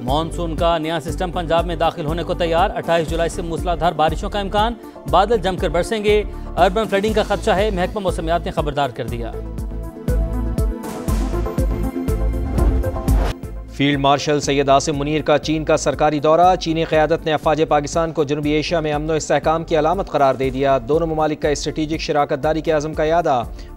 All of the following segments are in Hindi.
मानसून का नया सिस्टम पंजाब में दाखिल होने को तैयार। 28 जुलाई से मूसलाधार बारिशों का इम्कान, बादल जमकर बरसेंगे। अर्बन फ्लडिंग का खदशा है, महकमा मौसमियात ने खबरदार कर दिया। फील्ड मार्शल सैयद आसिम मुनीर का चीन का सरकारी दौरा। चीनी क़यादत ने अफ़वाज पाकिस्तान को जनूबी एशिया में अमन व इस्तेहकाम की अलामत करार दे दिया। दोनों ममालिक का स्ट्रेटीजिक शराकत दारी के अज़म का यादा।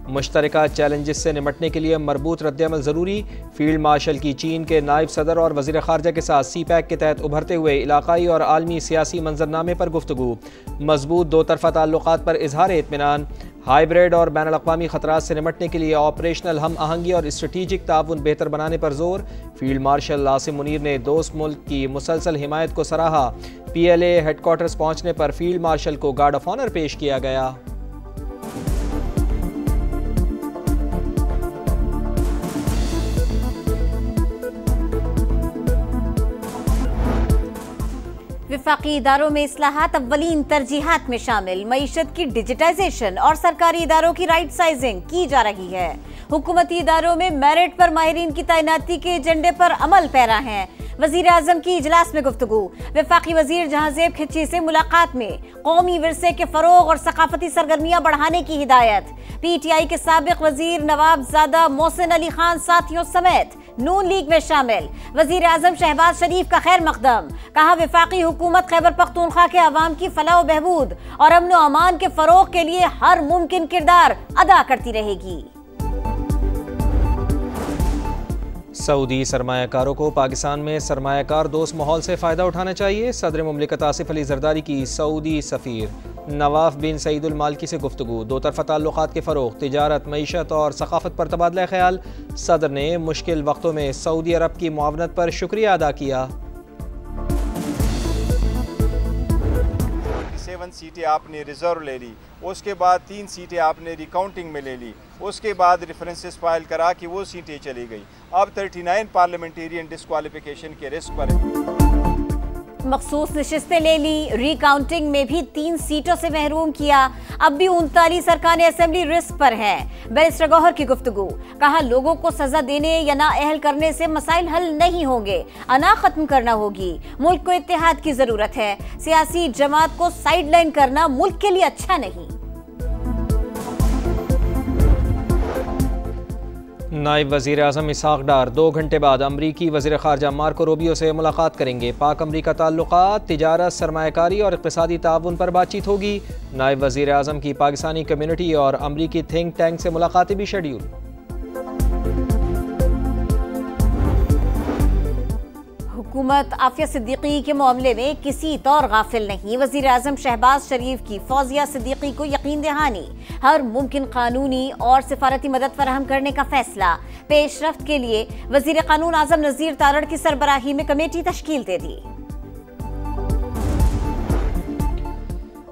मुश्तरका चैलेंजेस से निपटने के लिए मरबूत रद्दअमल ज़रूरी। फील्ड मार्शल की चीन के नायब सदर और वज़ीर ख़ारजा के साथ CPEC के तहत उभरते हुए इलाकाई और आलमी सियासी मंजरनामे पर गुफ्तगू। मजबूत दो तरफ़ा ताल्लुक़ात पर इजहार इत्मीनान। हाइब्रिड और बैनुल अक़वामी ख़तरात से निपटने के लिए ऑपरेशनल हम आहंगी और स्ट्रेटीजिक ताउन बेहतर बनाने पर जोर। फील्ड मार्शल आसिम मुनीर ने दोस्त मुल्क की मुसलसल हिमायत को सराहा। PLA हेडक्वार्टर्स पहुँचने पर फील्ड मार्शल को गार्ड ऑफ ऑनर पेश किया गया। वफाकी इदारों में इस्लाहात अव्वलीन तरजीहात में शामिल। मईशत की डिजिटाइजेशन और सरकारी इदारों की राइट साइजिंग की जा रही है। हुकूमती इदारों में मेरिट पर माहिरीन की तैनाती के एजेंडे पर अमल पैरा है। वजीर आजम की इजलास में गुफ्तगू। वफाकी वजीर जहांजेब खिच्ची से मुलाकात में कौमी विरसे के फरोग और सकाफती सरगर्मियां बढ़ाने की हिदायत। PTI के साबिक वजीर नवाबजादा मोहसिन अली खान साथियों समेत नून लीग में शामिल। वजीर आजम शहबाज शरीफ का खैर मकदम। कहा वफाकी हुकूमत खैबर पख्तूनख्वा के अवाम की फलाह बहबूद और अमन व अमान के फरोग के लिए हर मुमकिन किरदार अदा करती रहेगी। सऊदी सरमायाकारों को पाकिस्तान में सरमायाकार दोस्त माहौल से फ़ायदा उठाना चाहिए। सदर मुमलिकत आसिफ अली जरदारी की सऊदी सफ़ीर नवाफ बिन सईदुल मालकी से गुफ्तगू। दो तरफ़ा ताल्लुक़ात के फ़रोग़, तिजारत, मईशत और सकाफ़त पर तबादला ख्याल। सदर ने मुश्किल वक्तों में सऊदी अरब की मुआवनत पर शुक्रिया अदा किया। 7 सीटें आपने रिजर्व ले ली, उसके बाद 3 सीटें आपने रिकाउंटिंग में ले ली, उसके बाद रेफरेंसेस फाइल करा कि वो सीटें चली गई। अब 39 पार्लियामेंटेरियन डिस्क्वालिफिकेशन के रिस्क पर है। मखसूस नशिस्तें ले ली, रिकाउंटिंग में भी 3 सीटों से महरूम किया। अब भी 39 अरकान असेंबली रिस्क पर हैं। बैरिस्टर गौहर की गुफ्तगू। कहा लोगों को सजा देने या ना अहल करने से मसाइल हल नहीं होंगे, अना खत्म करना होगी। मुल्क को इत्तेहाद की जरूरत है। सियासी जमात को साइडलाइन करना मुल्क के लिए अच्छा नहीं। नायब वज़ीर आज़म इसहाक़ डार 2 घंटे बाद अमरीकी वज़ीर ख़ारजा मार्को रूबियो से मुलाकात करेंगे। पाक अमरीका ताल्लुक़ात, तिजारत, सरमायाकारी और इक़्तिसादी ताउन पर बातचीत होगी। नायब वज़ीर आज़म की पाकिस्तानी कम्यूनिटी और अमरीकी थिंक टैंक से मुलाकातें भी शेड्यूल। हुकूमत आफिया सिद्दीकी के मामले में किसी तौर गाफिल नहीं। वज़ीर आज़म शहबाज शरीफ की फौजिया सिद्दीकी को यकीन दहानी। हर मुमकिन कानूनी और सिफारती मदद फराहम करने का फैसला। पेशरफ्त के लिए वज़ीर कानून आज़म नज़ीर तारड़ की सरबराही में कमेटी तश्कील दे दी।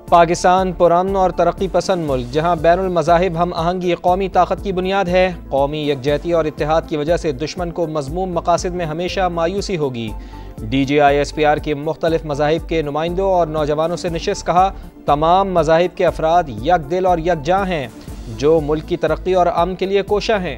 पाकिस्तान पुरअमन और तरक्की पसंद मुल्क, जहाँ बैनुल मज़ाहिब हम आहंगी कौमी ताकत की बुनियाद है। कौमी यकजहती और इत्तेहाद की वजह से दुश्मन को मज़मूम मकासद में हमेशा मायूसी होगी। DGISPR के मुख्तलिफ मज़ाहिब के नुमाइंदों और नौजवानों से नशिस्त। कहा तमाम मज़ाहिब के अफराद यक दिल और यकजां हैं, जो मुल्क की तरक्की और अमन के लिए कोशा हैं।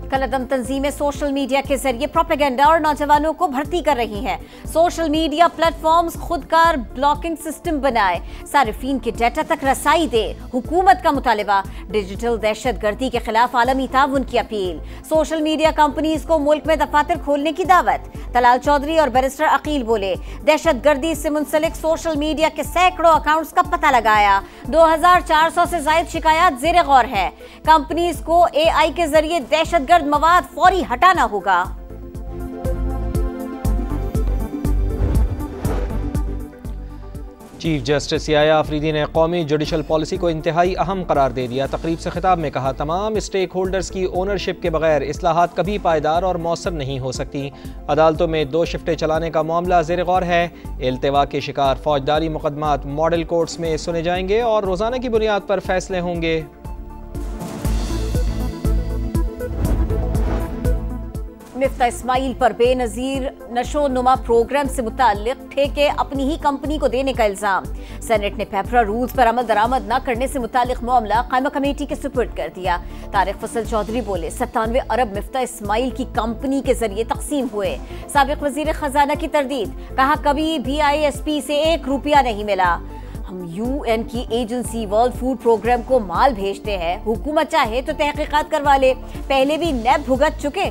कलअदम तंजीमें सोशल मीडिया के जरिए प्रोपेगेंडा और नौजवानों को भर्ती कर रही हैं। सोशल मीडिया प्लेटफॉर्म्स खुदकार ब्लॉकिंग सिस्टम बनाए, सारिफीन के डाटा तक रसाई दे। हुकूमत का मुतालिबा। डिजिटल दहशतगर्दी के खिलाफ आलमी ताउन की अपील। सोशल मीडिया कंपनीज को मुल्क में दफातर खोलने की दावत। तलाल चौधरी और बैरिस्टर अकील बोले दहशतगर्दी से मुंसलिक सोशल मीडिया के सैकड़ों अकाउंट्स का पता लगाया। 2400 से ज्यादा शिकायत जेर गौर है। कंपनीज को AI के जरिए दहशतगर्द मवाद फौरी हटाना होगा। चीफ जस्टिस याया अफरीदी ने कौमी जुडिशल पॉलिसी को इंतहाई अहम करार दे दिया। तकरीब से खिताब में कहा तमाम स्टेक होल्डर्स की ओनरशिप के बगैर इस्लाहात कभी पायदार और मौसर नहीं हो सकती। अदालतों में 2 शिफ्टें चलाने का मामला ज़ेर गौर है। इल्तिवा के शिकार फौजदारी मुकदमात मॉडल कोर्ट्स में सुने जाएंगे और रोज़ाना की बुनियाद पर फैसले होंगे। मिफ्ता इस्माइल पर बेनजीर नशो नुमा प्रोग्राम से मुताल्लिक ठेके अपनी ही कंपनी को देने का इल्जाम। सेनेट ने पेपरा रूल्स पर अमल दरामद न करने से मुताल्लिक मामला कायमा कमेटी के सुपुर्द कर दिया। तारिक फसल चौधरी बोले 97 अरब मिफ्ता इस्माइल की कंपनी के जरिए तकसीम हुए। साबिक वजीर खजाना की तरदीद, कहा कभी भी ISP से 1 रुपया नहीं मिला। हम UN की एजेंसी वर्ल्ड फूड प्रोग्राम को माल भेजते हैं, हुकूमत चाहे तो तहकीकात करवा ले, पहले भी नैब भुगत चुके।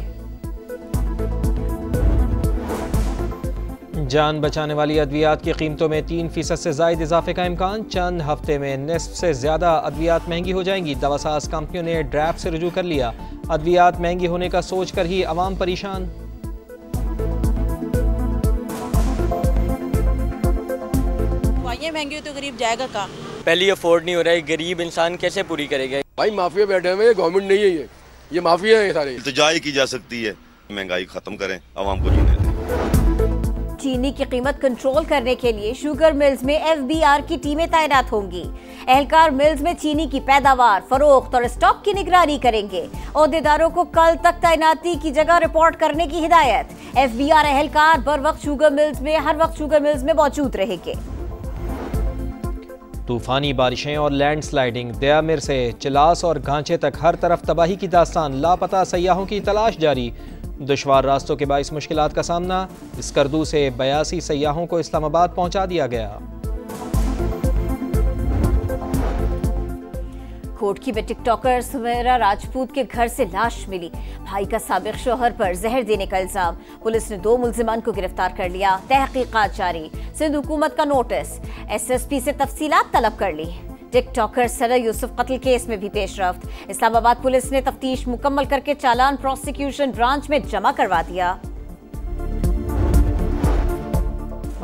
जान बचाने वाली अद्वियात की कीमतों में 3% से ज़ायद इजाफे का इम्कान। चंद हफ्ते में निस्फ से ज़्यादा अद्वियात महंगी हो जाएंगी। दवासाज कंपनियों ने ड्राफ्ट से रुजू कर लिया। अद्वियात महंगी होने का सोच कर ही अवाम परेशान। दवाइयाँ महंगी हो तो गरीब जाएगा कहाँ? पहले अफोर्ड नहीं हो रहा है, गरीब इंसान कैसे पूरी करेगा? भाई माफिया बैठे हुए, गवर्नमेंट नहीं है ये माफिया है सारे। इल्तिजाई की जा सकती है, महंगाई खत्म करें, आवाम को जीने दें। चीनी की कीमत कंट्रोल करने के लिए शुगर मिल्स में FBR की टीमें तैनात होंगी। एहलकार मिल्स में चीनी की पैदावार, फरोख्त और स्टॉक की निगरानी करेंगे। ओहदेदारों को कल तक तैनाती की जगह रिपोर्ट करने की हिदायत। FBR एहलकार हर वक्त शुगर मिल्स में मौजूद रहेंगे। तूफानी बारिशें और लैंडस्लाइडिंग, दयामिर से चिलास और घांचे तक हर तरफ तबाही की दास्तान। लापता सयाहों की तलाश जारी। दुश्वार रास्तों के बाइस मुश्किलात का सामना। स्कर्दू से 82 सयाहों को इस्लामाबाद पहुंचा दिया गया। कोटकी में टिकटॉकर सुमेरा राजपूत के घर से लाश मिली। भाई का साबिक शोहर पर जहर देने का इल्जाम। पुलिस ने 2 मुल्जिमान को गिरफ्तार कर लिया। तहकीकात जारी। सिंध हुकूमत का नोटिस। SSP से तफसीलात तलब कर ली। टिकटॉकर सरा यूसुफ कत्ल केस में भी पेशरफ्त। इस्लामाबाद पुलिस ने तफ्तीश मुकम्मल करके चालान प्रोसिक्यूशन ब्रांच में जमा करवा दिया।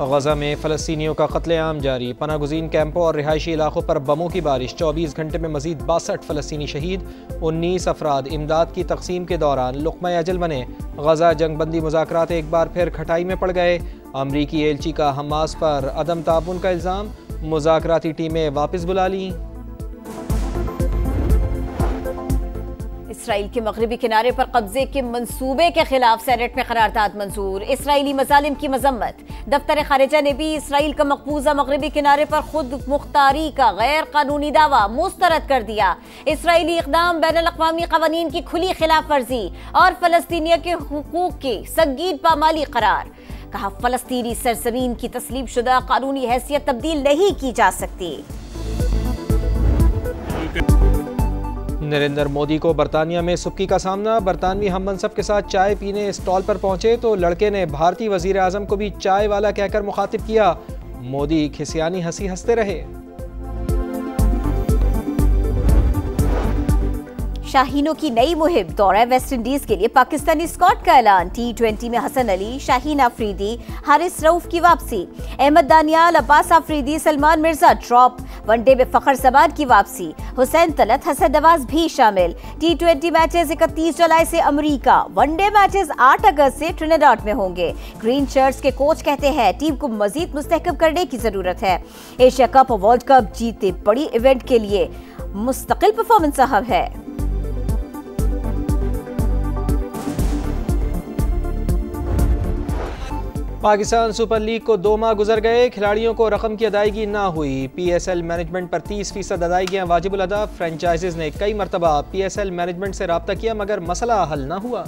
गजा में फ़लस्तीनियों का कत्लेआम जारी। पनागुज़ीन कैंपों और रिहायशी इलाकों पर बमों की बारिश। 24 घंटे में मजीद 62 फ़लस्तीनी शहीद। 19 अफराद इमदाद की तकसीम के दौरान लुक़मा अजल बने। गजा जंगबंदी मुज़ाकरात एक बार फिर खटाई में पड़ गए। अमरीकी एलची का हमास पर अदम ताबुन का इल्ज़ाम। मुज़ाकराती टीमें वापस बुला ली। इसराइल के मगरबी किनारे पर कब्जे के मंसूबे के खिलाफ सेनेट में करारदाद मंजूर। इसराइली मजालिम की मजम्मत। दफ्तर खारिजा ने भी इसराइल का मकबूजा मगरबी किनारे पर खुद मुख्तारी का गैर कानूनी दावा मुस्तरद कर दिया। इसराइली इक़दाम बैनुल-अक़वामी क़वानीन की खुली खिलाफ वर्जी और फ़लस्तीनियों के हुकूक की संगीन पामाली करार। कहा फ़लस्तीनी सरज़मीन की तस्लीम शुदा कानूनी हैसियत तब्दील नहीं की जा सकती। नरेंद्र मोदी को बरतानिया में सुक्की का सामना। बरतानवी हममनसब के साथ चाय पीने स्टॉल पर पहुंचे तो लड़के ने भारतीय वजीर आजम को भी चाय वाला कहकर मुखातिब किया। मोदी खिसियानी हंसी हंसते रहे। शाहीनों की नई मुहिम। दौरा वेस्ट इंडीज के लिए पाकिस्तानी स्क्वाड का ऐलान। T20 में हसन अली, शाहीन आफरीदी, हारिस रऊफ की वापसी। अहमद दानियाल, अब्बास आफरीदी, सलमान मिर्जा ड्रॉप। वनडे में फखर जमान की वापसी। हुसैन तलत, हसन नवाज भी शामिल। T20 मैचेस 31 जुलाई से अमेरिका। वनडे मैचेस 8 अगस्त से ट्रिनिडाड में होंगे। ग्रीन शर्ट्स के कोच कहते हैं टीम को मजीद मुस्तहकम करने की जरूरत है। एशिया कप और वर्ल्ड कप जीते बड़ी इवेंट के लिए मुस्तकिल परफॉर्मेंस अहम है। पाकिस्तान सुपर लीग को 2 माह गुजर गए। खिलाड़ियों को रकम की अदायगी ना हुई। PSL मैनेजमेंट पर 30% अदायगियां वाजिबुल अदा। फ्रेंचाइजीज ने कई मरतबा PSL मैनेजमेंट से राब्ता किया मगर मसला हल ना हुआ।